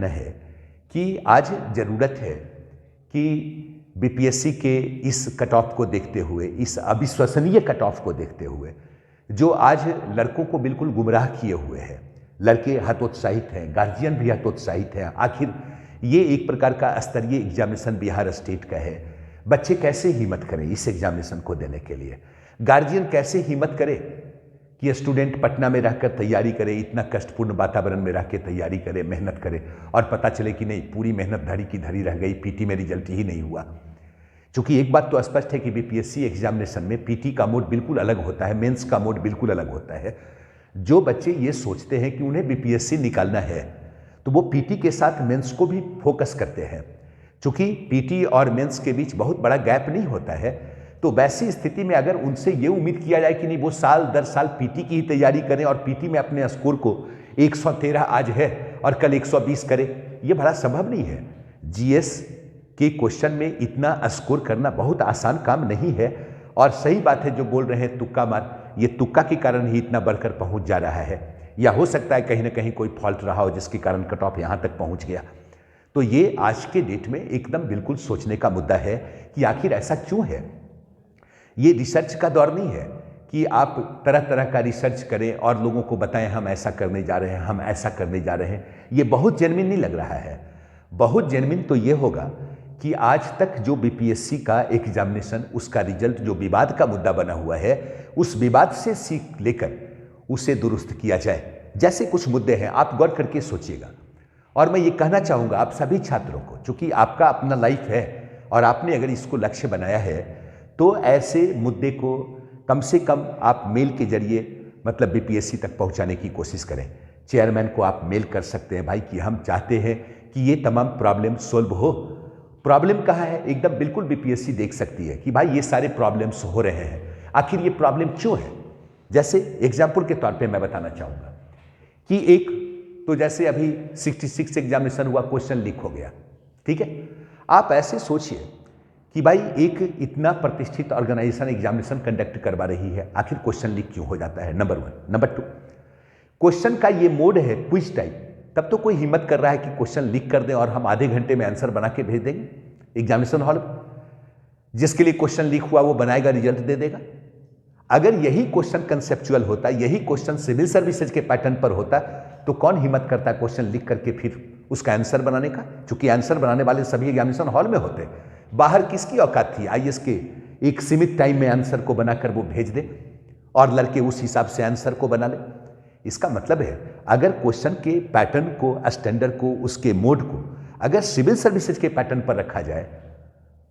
कहना है कि आज ज़रूरत है कि बीपीएससी के इस कट ऑफ को देखते हुए, इस अविश्वसनीय कट ऑफ को देखते हुए, जो आज लड़कों को बिल्कुल गुमराह किए हुए हैं, लड़के हतोत्साहित हैं, गार्जियन भी हतोत्साहित हैं। आखिर ये एक प्रकार का स्तरीय एग्जामिनेशन बिहार स्टेट का है, बच्चे कैसे हिम्मत करें इस एग्जामिनेशन को देने के लिए? गार्जियन कैसे हिम्मत करे कि स्टूडेंट पटना में रहकर तैयारी करे, इतना कष्टपूर्ण वातावरण में रह के तैयारी करे, मेहनत करे, और पता चले कि नहीं, पूरी मेहनत धरी की धरी रह गई, पीटी में रिजल्ट ही नहीं हुआ। क्योंकि एक बात तो स्पष्ट है कि बीपीएससी एग्जामिनेशन में पीटी का मोड बिल्कुल अलग होता है, मेंस का मोड बिल्कुल अलग होता है। जो बच्चे ये सोचते हैं कि उन्हें बीपीएससी निकालना है, तो वो पीटी के साथ मेंस को भी फोकस करते हैं। क्योंकि पीटी और मेंस के बीच बहुत बड़ा गैप नहीं होता है, तो वैसी स्थिति में अगर उनसे ये उम्मीद किया जाए कि नहीं, वो साल दर साल पीटी की ही तैयारी करें और पीटी में अपने स्कोर को 113 आज है और कल 120 करें, ये बड़ा संभव नहीं है। जीएस के क्वेश्चन में इतना स्कोर करना बहुत आसान काम नहीं है। और सही बात है जो बोल रहे हैं तुक्का मार, ये तुक्का के कारण ही इतना बढ़कर पहुंच जा रहा है, या हो सकता है कहीं ना कहीं कोई फॉल्ट रहा हो जिसके कारण कट ऑफ यहाँ तक पहुँच गया। तो ये आज के डेट में एकदम बिल्कुल सोचने का मुद्दा है कि आखिर ऐसा क्यों है। ये रिसर्च का दौर नहीं है कि आप तरह तरह का रिसर्च करें और लोगों को बताएं हम ऐसा करने जा रहे हैं, हम ऐसा करने जा रहे हैं। ये बहुत जेन्युइन नहीं लग रहा है। बहुत जेन्युइन तो ये होगा कि आज तक जो बीपीएससी का एग्जामिनेशन, उसका रिजल्ट जो विवाद का मुद्दा बना हुआ है, उस विवाद से सीख लेकर उसे दुरुस्त किया जाए। जैसे कुछ मुद्दे हैं, आप गौर करके सोचिएगा। और मैं ये कहना चाहूँगा आप सभी छात्रों को, चूँकि आपका अपना लाइफ है और आपने अगर इसको लक्ष्य बनाया है, तो ऐसे मुद्दे को कम से कम आप मेल के जरिए मतलब बीपीएससी तक पहुंचाने की कोशिश करें। चेयरमैन को आप मेल कर सकते हैं, भाई कि हम चाहते हैं कि ये तमाम प्रॉब्लम सोल्व हो। प्रॉब्लम कहाँ है, एकदम बिल्कुल बीपीएससी देख सकती है कि भाई ये सारे प्रॉब्लम्स हो रहे हैं, आखिर ये प्रॉब्लम क्यों है। जैसे एग्जाम्पल के तौर पर मैं बताना चाहूँगा कि एक तो जैसे अभी 66 एग्जामिनेशन हुआ, क्वेश्चन लीक हो गया, ठीक है। आप ऐसे सोचिए कि भाई एक इतना प्रतिष्ठित ऑर्गेनाइजेशन एग्जामिनेशन कंडक्ट करवा रही है, आखिर क्वेश्चन लीक क्यों हो जाता है, नंबर 1। नंबर 2, क्वेश्चन का ये मोड है क्विज टाइप, तब तो कोई हिम्मत कर रहा है कि क्वेश्चन लीक कर दें और हम आधे घंटे में आंसर बना के भेज देंगे एग्जामिनेशन हॉल में। जिसके लिए क्वेश्चन लीक हुआ वो बनाएगा, रिजल्ट दे देगा। अगर यही क्वेश्चन कंसेप्चुअल होता, यही क्वेश्चन सिविल सर्विसेज के पैटर्न पर होता, तो कौन हिम्मत करता क्वेश्चन लिख करके फिर उसका आंसर बनाने का? क्योंकि आंसर बनाने वाले सभी एग्जामिनेशन हॉल में होते। बाहर किसकी औकात थी आईएएस के एक सीमित टाइम में आंसर को बनाकर वो भेज दे और लड़के उस हिसाब से आंसर को बना ले? इसका मतलब है अगर क्वेश्चन के पैटर्न को, स्टैंडर्ड को, उसके मोड को अगर सिविल सर्विसेज के पैटर्न पर रखा जाए,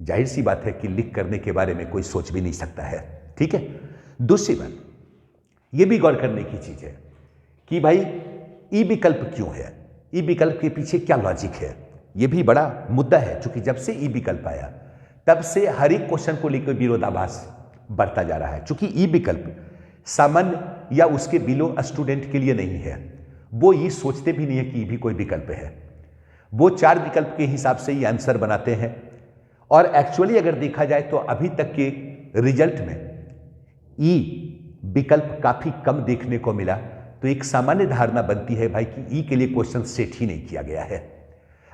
जाहिर सी बात है कि लीक करने के बारे में कोई सोच भी नहीं सकता है, ठीक है। दूसरी बात ये भी गौर करने की चीज है कि भाई ई विकल्प क्यों है, ई विकल्प के पीछे क्या लॉजिक है, ये भी बड़ा मुद्दा है। क्योंकि जब से ई विकल्प आया तब से हर एक क्वेश्चन को लेकर विरोधाभास बढ़ता जा रहा है। क्योंकि ई विकल्प सामान्य या उसके बिलो स्टूडेंट के लिए नहीं है, वो ये सोचते भी नहीं है कि ई भी कोई विकल्प है। वो 4 विकल्प के हिसाब से ही आंसर बनाते हैं। और एक्चुअली अगर देखा जाए तो अभी तक के रिजल्ट में ई विकल्प काफी कम देखने को मिला। तो एक सामान्य धारणा बनती है भाई कि ई के लिए क्वेश्चन सेट ही नहीं किया गया है।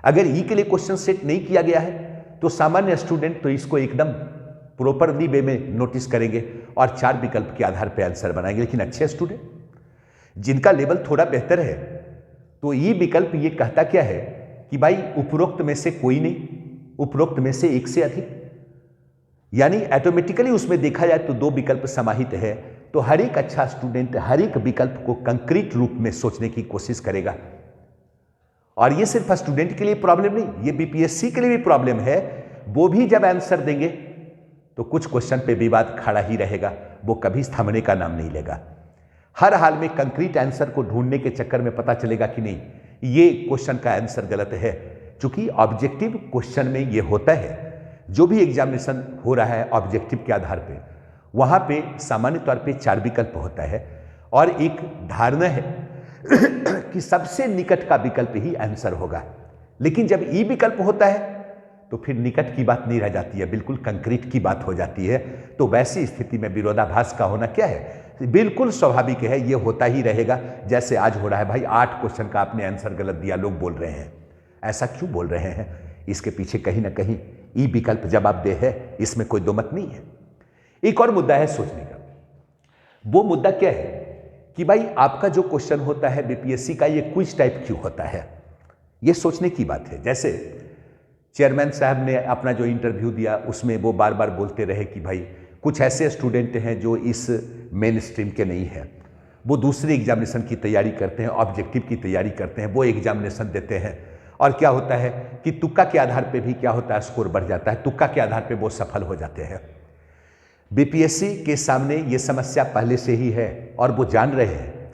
अगर ई के लिए क्वेश्चन सेट नहीं किया गया है तो सामान्य स्टूडेंट तो इसको एकदम प्रॉपरली वे में नोटिस करेंगे और 4 विकल्प के आधार पर आंसर बनाएंगे। लेकिन अच्छे स्टूडेंट जिनका लेवल थोड़ा बेहतर है, तो ई विकल्प ये कहता क्या है कि भाई उपरोक्त में से कोई नहीं, उपरोक्त में से एक से अधिक, यानी ऑटोमेटिकली उसमें देखा जाए तो 2 विकल्प समाहित है। तो हर एक अच्छा स्टूडेंट हर एक विकल्प को कंक्रीट रूप में सोचने की कोशिश करेगा। और ये सिर्फ स्टूडेंट के लिए प्रॉब्लम नहीं, ये बीपीएससी के लिए भी प्रॉब्लम है। वो भी जब आंसर देंगे तो कुछ क्वेश्चन पे विवाद खड़ा ही रहेगा, वो कभी थमने का नाम नहीं लेगा। हर हाल में कंक्रीट आंसर को ढूंढने के चक्कर में पता चलेगा कि नहीं, ये क्वेश्चन का आंसर गलत है। क्योंकि ऑब्जेक्टिव क्वेश्चन में ये होता है, जो भी एग्जामिनेशन हो रहा है ऑब्जेक्टिव के आधार पे, वहां पे सामान्य तौर पे 4 विकल्प होता है और एक धारणा है कि सबसे निकट का विकल्प ही आंसर होगा। लेकिन जब ई विकल्प होता है तो फिर निकट की बात नहीं रह जाती है, बिल्कुल कंक्रीट की बात हो जाती है। तो वैसी स्थिति में विरोधाभास का होना क्या है, बिल्कुल स्वाभाविक है, ये होता ही रहेगा। जैसे आज हो रहा है भाई, 8 क्वेश्चन का आपने आंसर गलत दिया, लोग बोल रहे हैं ऐसा क्यों बोल रहे हैं? इसके पीछे कहीं ना कहीं ई विकल्प जवाबदेह है, इसमें कोई दो मत नहीं है। एक और मुद्दा है सोचने का। वो मुद्दा क्या है कि भाई आपका जो क्वेश्चन होता है बीपीएससी का, ये क्विज टाइप क्यों होता है? ये सोचने की बात है। जैसे चेयरमैन साहब ने अपना जो इंटरव्यू दिया उसमें वो बार बार बोलते रहे कि भाई कुछ ऐसे स्टूडेंट हैं जो इस मेन स्ट्रीम के नहीं हैं, वो दूसरे एग्जामिनेशन की तैयारी करते हैं, ऑब्जेक्टिव की तैयारी करते हैं, वो एग्जामिनेशन देते हैं, और क्या होता है कि तुक्का के आधार पे भी क्या होता है, स्कोर बढ़ जाता है, तुक्का के आधार पे वो सफल हो जाते हैं। बीपीएससी के सामने ये समस्या पहले से ही है और वो जान रहे हैं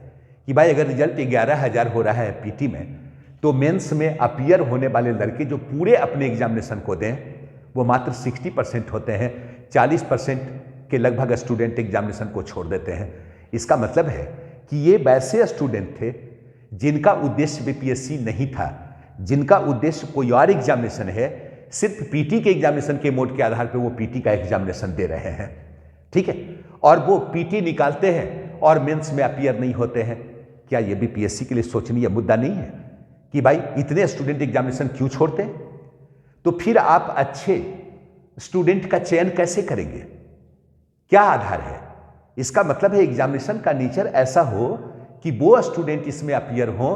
कि भाई अगर रिजल्ट 11,000 हो रहा है पीटी में, तो मेंस में अपीयर होने वाले लड़के जो पूरे अपने एग्जामिनेशन को दें वो मात्र 60% होते हैं, 40% के लगभग स्टूडेंट एग्जामिनेशन को छोड़ देते हैं। इसका मतलब है कि ये वैसे स्टूडेंट थे जिनका उद्देश्य बीपीएससी नहीं था, जिनका उद्देश्य कोई और एग्जामिनेशन है, सिर्फ पीटी के एग्जामिनेशन के मोड के आधार पर वो पीटी का एग्जामिनेशन दे रहे हैं, ठीक है, और वो पीटी निकालते हैं और मेंस में अपीयर नहीं होते हैं। क्या ये बीपीएससी के लिए सोचनीय मुद्दा नहीं है कि भाई इतने स्टूडेंट एग्जामिनेशन क्यों छोड़ते हैं? तो फिर आप अच्छे स्टूडेंट का चयन कैसे करेंगे? क्या आधार है? इसका मतलब है एग्जामिनेशन का नेचर ऐसा हो कि वो स्टूडेंट इसमें अपीयर हो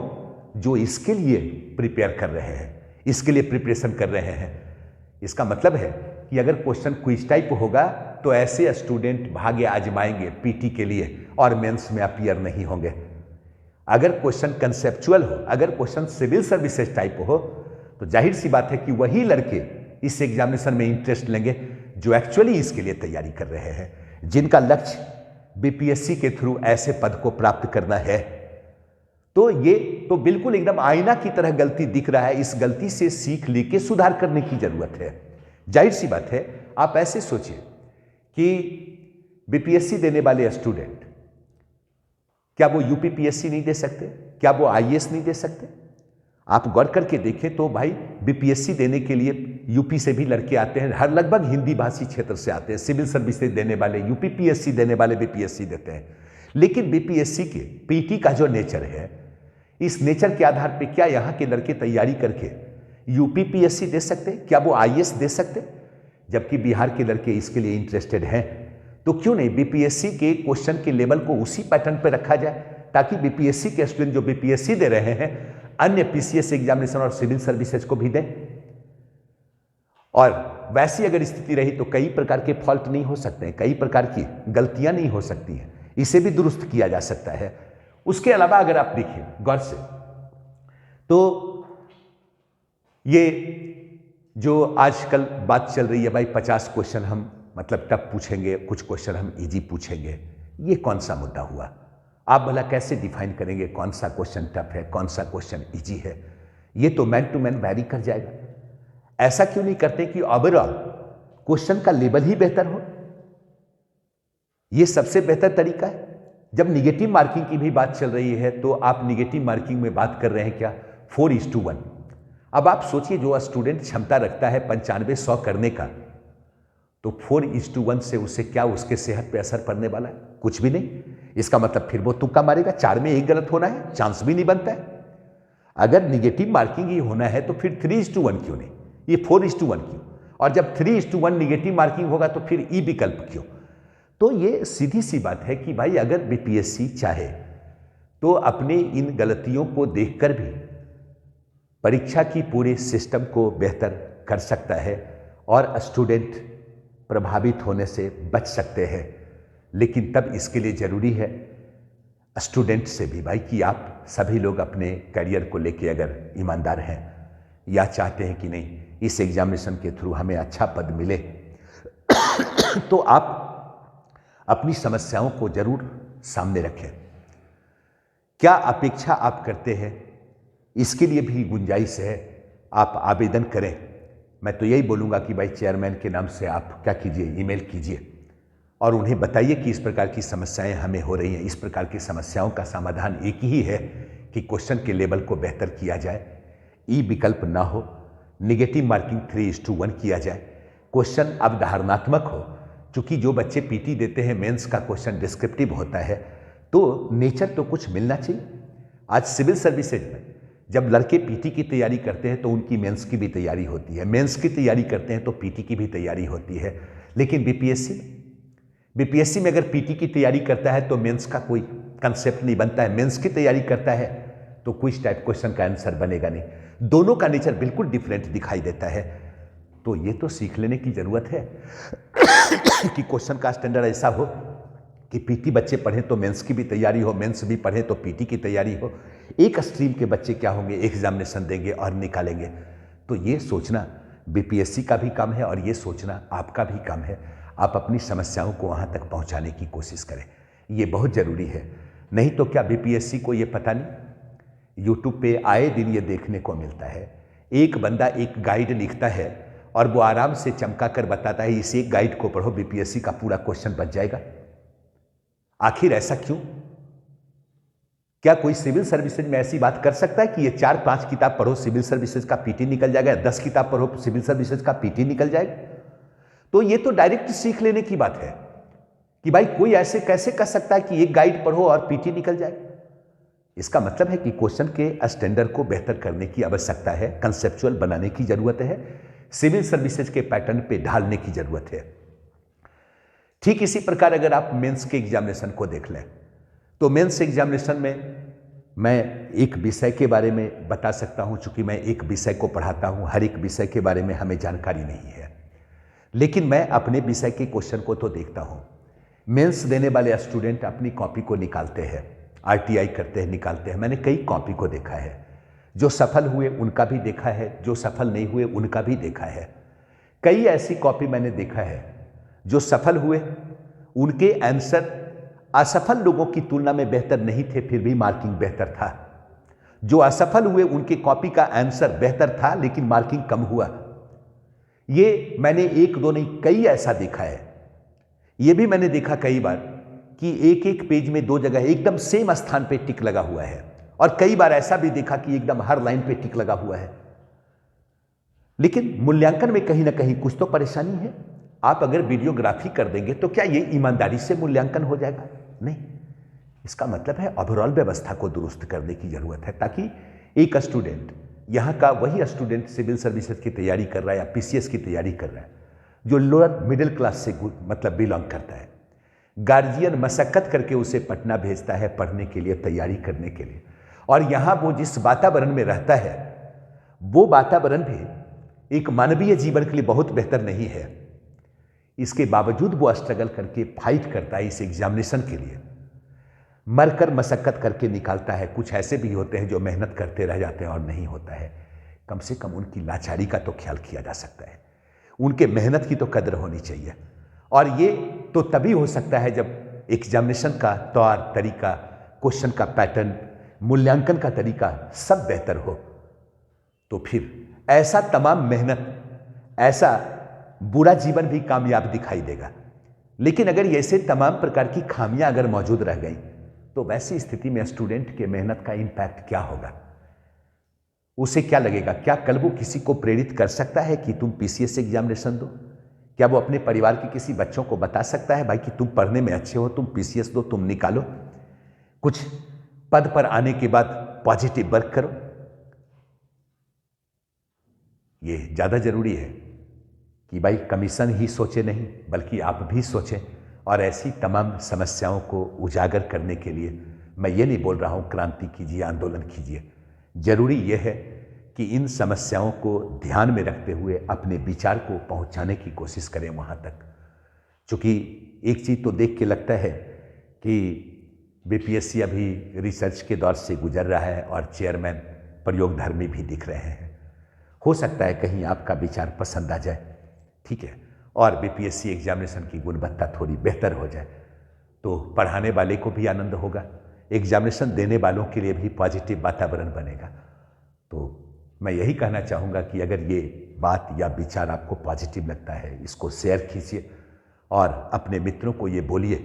जो इसके लिए प्रिपेयर कर रहे हैं, इसके लिए प्रिपरेशन कर रहे हैं। इसका मतलब है कि अगर क्वेश्चन क्विज टाइप होगा तो ऐसे स्टूडेंट भाग्य आजमाएंगे पीटी के लिए और मेंस में अपीयर नहीं होंगे। अगर क्वेश्चन कंसेप्चुअल हो, अगर क्वेश्चन सिविल सर्विसेज टाइप हो, तो जाहिर सी बात है कि वही लड़के इस एग्जामिनेशन में इंटरेस्ट लेंगे जो एक्चुअली इसके लिए तैयारी कर रहे हैं, जिनका लक्ष्य बीपीएससी के थ्रू ऐसे पद को प्राप्त करना है। तो ये तो बिल्कुल एकदम आईना की तरह गलती दिख रहा है। इस गलती से सीख लेके सुधार करने की जरूरत है। जाहिर सी बात है, आप ऐसे सोचिए कि बीपीएससी देने वाले स्टूडेंट, क्या वो यूपीपीएससी नहीं दे सकते? क्या वो आईएएस नहीं दे सकते? आप गौर करके देखें तो भाई बीपीएससी देने के लिए यूपी से भी लड़के आते हैं, हर लगभग हिंदी भाषी क्षेत्र से आते हैं। सिविल सर्विसेज देने वाले, यूपीपीएससी देने वाले बीपीएससी देते हैं। लेकिन बीपीएससी के पीटी का जो नेचर है, इस नेचर के आधार पर क्या यहाँ के लड़के तैयारी करके यूपीपीएससी दे सकते? क्या वो आईएएस दे सकते? जबकि बिहार के लड़के इसके लिए इंटरेस्टेड हैं, तो क्यों नहीं बीपीएससी के क्वेश्चन के लेवल को उसी पैटर्न पर रखा जाए, ताकि बीपीएससी के स्टूडेंट जो बीपीएससी दे रहे हैं अन्य पीसीएस एग्जामिनेशन और सिविल सर्विसेज को भी दें। और वैसी अगर स्थिति रही तो कई प्रकार के फॉल्ट नहीं हो सकते हैं, कई प्रकार की गलतियां नहीं हो सकती हैं, इसे भी दुरुस्त किया जा सकता है। उसके अलावा अगर आप देखिए गौर से, तो ये जो आजकल बात चल रही है भाई 50 क्वेश्चन हम मतलब टफ पूछेंगे, कुछ क्वेश्चन हम इजी पूछेंगे, ये कौन सा मुद्दा हुआ? आप भला कैसे डिफाइन करेंगे कौन सा क्वेश्चन टफ है, कौन सा क्वेश्चन इजी है? ये तो मैन टू मैन वैरी कर जाएगा। ऐसा क्यों नहीं करते कि ओवरऑल क्वेश्चन का लेवल ही बेहतर हो? ये सबसे बेहतर तरीका है। जब निगेटिव मार्किंग की भी बात चल रही है तो आप निगेटिव मार्किंग में बात कर रहे हैं क्या? 4:1। अब आप सोचिए, जो स्टूडेंट क्षमता रखता है 95-100 करने का, तो 4:1 से उससे क्या उसके सेहत पे असर पड़ने वाला है? कुछ भी नहीं। इसका मतलब फिर वो तुक्का मारेगा, 4 में 1 गलत होना है, चांस भी नहीं बनता है। अगर निगेटिव मार्किंग ही होना है तो फिर 3:1 क्यों नहीं, ये 4:1 क्यों? और जब 3:1 निगेटिव मार्किंग होगा तो फिर ई विकल्प क्यों? तो ये सीधी सी बात है कि भाई अगर बीपीएससी चाहे तो अपने इन गलतियों को देखकर भी परीक्षा की पूरे सिस्टम को बेहतर कर सकता है और स्टूडेंट प्रभावित होने से बच सकते हैं। लेकिन तब इसके लिए ज़रूरी है स्टूडेंट से भी भाई कि आप सभी लोग अपने करियर को लेके अगर ईमानदार हैं या चाहते हैं कि नहीं इस एग्जामिनेशन के थ्रू हमें अच्छा पद मिले तो आप अपनी समस्याओं को जरूर सामने रखें। क्या अपेक्षा आप करते हैं, इसके लिए भी गुंजाइश है, आप आवेदन करें। मैं तो यही बोलूँगा कि भाई चेयरमैन के नाम से आप क्या कीजिए, ईमेल कीजिए और उन्हें बताइए कि इस प्रकार की समस्याएं हमें हो रही हैं। इस प्रकार की समस्याओं का समाधान एक ही है कि क्वेश्चन के लेवल को बेहतर किया जाए, ई विकल्प ना हो, निगेटिव मार्किंग 3:1 किया जाए, क्वेश्चन अवधारणात्मक हो। क्योंकि जो बच्चे पीटी देते हैं मेंस का क्वेश्चन डिस्क्रिप्टिव होता है, तो नेचर तो कुछ मिलना चाहिए। आज सिविल सर्विसेज में जब लड़के पीटी की तैयारी करते हैं तो उनकी मेंस की भी तैयारी होती है, मेंस की तैयारी करते हैं तो पीटी की भी तैयारी होती है। लेकिन बीपीएससी में अगर पीटी की तैयारी करता है तो मेंस का कोई कंसेप्ट नहीं बनता है, मेंस की तैयारी करता है तो कुछ टाइप क्वेश्चन का आंसर बनेगा नहीं, दोनों का नेचर बिल्कुल डिफरेंट दिखाई देता है। तो ये तो सीख लेने की जरूरत है कि क्वेश्चन का स्टैंडर्ड ऐसा हो कि पीटी बच्चे पढ़ें तो मेंस की भी तैयारी हो, मेंस भी पढ़ें तो पीटी की तैयारी हो। एक स्ट्रीम के बच्चे क्या होंगे, एग्जामिनेशन देंगे और निकालेंगे। तो ये सोचना बीपीएससी का भी काम है और ये सोचना आपका भी काम है। आप अपनी समस्याओं को वहाँ तक पहुँचाने की कोशिश करें, ये बहुत ज़रूरी है। नहीं तो क्या बीपीएससी को ये पता नहीं, यूट्यूब पे आए दिन ये देखने को मिलता है, एक बंदा एक गाइड लिखता है और वो आराम से चमका कर बताता है इस एक गाइड को पढ़ो बीपीएससी का पूरा क्वेश्चन बच जाएगा। आखिर ऐसा क्यों? क्या कोई सिविल सर्विसेज में ऐसी बात कर सकता है कि ये 4-5 किताब पढ़ो सिविल सर्विसेज का पीटी निकल जाएगा, 10 किताब पढ़ो सिविल सर्विसेज का पीटी निकल जाएगा? तो ये तो डायरेक्ट सीख लेने की बात है कि भाई कोई ऐसे कैसे कर सकता है कि एक गाइड पढ़ो और पीटी निकल जाए। इसका मतलब है कि क्वेश्चन के स्टैंडर्ड को बेहतर करने की आवश्यकता है, कंसेप्चुअल बनाने की जरूरत है, सिविल सर्विसेज के पैटर्न पे ढालने की जरूरत है। ठीक इसी प्रकार अगर आप मेंस के एग्जामिनेशन को देख लें तो मेंस एग्जामिनेशन में मैं एक विषय के बारे में बता सकता हूं, चूंकि मैं एक विषय को पढ़ाता हूं, हर एक विषय के बारे में हमें जानकारी नहीं है, लेकिन मैं अपने विषय के क्वेश्चन को तो देखता हूं। मेंस देने वाले स्टूडेंट अपनी कॉपी को निकालते हैं, आरटीआई करते हैं, निकालते हैं। मैंने कई कॉपी को देखा है, जो सफल हुए उनका भी देखा है, जो सफल नहीं हुए उनका भी देखा है। कई ऐसी कॉपी मैंने देखा है जो सफल हुए, उनके आंसर असफल लोगों की तुलना में बेहतर नहीं थे, फिर भी मार्किंग बेहतर था। जो असफल हुए उनके कॉपी का आंसर बेहतर था लेकिन मार्किंग कम हुआ। ये मैंने एक दो नहीं कई ऐसा देखा है। ये भी मैंने देखा कई बार कि एक एक पेज में 2 जगह एकदम सेम स्थान पे टिक लगा हुआ है, और कई बार ऐसा भी देखा कि एकदम हर लाइन पे टिक लगा हुआ है। लेकिन मूल्यांकन में कहीं ना कहीं कुछ तो परेशानी है। आप अगर वीडियोग्राफी कर देंगे तो क्या ये ईमानदारी से मूल्यांकन हो जाएगा? नहीं। इसका मतलब है ओवरऑल व्यवस्था को दुरुस्त करने की जरूरत है, ताकि एक स्टूडेंट, यहाँ का वही स्टूडेंट सिविल सर्विसेज की तैयारी कर रहा है या पीसीएस की तैयारी कर रहा है, जो लोअर मिडिल क्लास से मतलब बिलोंग करता है, गार्जियन मशक्कत करके उसे पटना भेजता है पढ़ने के लिए, तैयारी करने के लिए, और यहाँ वो जिस वातावरण में रहता है वो वातावरण भी एक मानवीय जीवन के लिए बहुत बेहतर नहीं है। इसके बावजूद वो स्ट्रगल करके फाइट करता है इस एग्जामिनेशन के लिए, मरकर मशक्कत करके निकालता है। कुछ ऐसे भी होते हैं जो मेहनत करते रह जाते हैं और नहीं होता है। कम से कम उनकी लाचारी का तो ख्याल किया जा सकता है, उनके मेहनत की तो कदर होनी चाहिए। और ये तो तभी हो सकता है जब एग्जामिनेशन का तौर तरीका, क्वेश्चन का पैटर्न, मूल्यांकन का तरीका सब बेहतर हो। तो फिर ऐसा तमाम मेहनत, ऐसा बुरा जीवन भी कामयाब दिखाई देगा। लेकिन अगर ऐसे तमाम प्रकार की खामियां अगर मौजूद रह गई तो वैसी स्थिति में स्टूडेंट के मेहनत का इंपैक्ट क्या होगा? उसे क्या लगेगा? क्या कल वो किसी को प्रेरित कर सकता है कि तुम पीसीएस एग्जामिनेशन दो? क्या वो अपने परिवार के किसी बच्चों को बता सकता है भाई कि तुम पढ़ने में अच्छे हो, तुम पीसीएस दो, तुम निकालो, कुछ पद पर आने के बाद पॉजिटिव वर्क करो? ये ज्यादा जरूरी है कि भाई कमीशन ही सोचे नहीं, बल्कि आप भी सोचें। और ऐसी तमाम समस्याओं को उजागर करने के लिए मैं ये नहीं बोल रहा हूँ क्रांति कीजिए, आंदोलन कीजिए। जरूरी यह है कि इन समस्याओं को ध्यान में रखते हुए अपने विचार को पहुँचाने की कोशिश करें वहाँ तक। क्योंकि एक चीज़ तो देख के लगता है कि बीपीएससी अभी रिसर्च के दौर से गुजर रहा है और चेयरमैन प्रयोगधर्मी भी दिख रहे हैं। हो सकता है कहीं आपका विचार पसंद आ जाए, ठीक है, और बीपीएससी एग्जामिनेशन की गुणवत्ता थोड़ी बेहतर हो जाए तो पढ़ाने वाले को भी आनंद होगा, एग्जामिनेशन देने वालों के लिए भी पॉजिटिव वातावरण बनेगा। तो मैं यही कहना चाहूँगा कि अगर ये बात या विचार आपको पॉजिटिव लगता है, इसको शेयर कीजिए और अपने मित्रों को ये बोलिए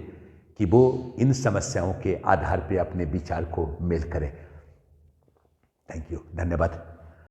कि वो इन समस्याओं के आधार पे अपने विचार को मेल करें। थैंक यू, धन्यवाद।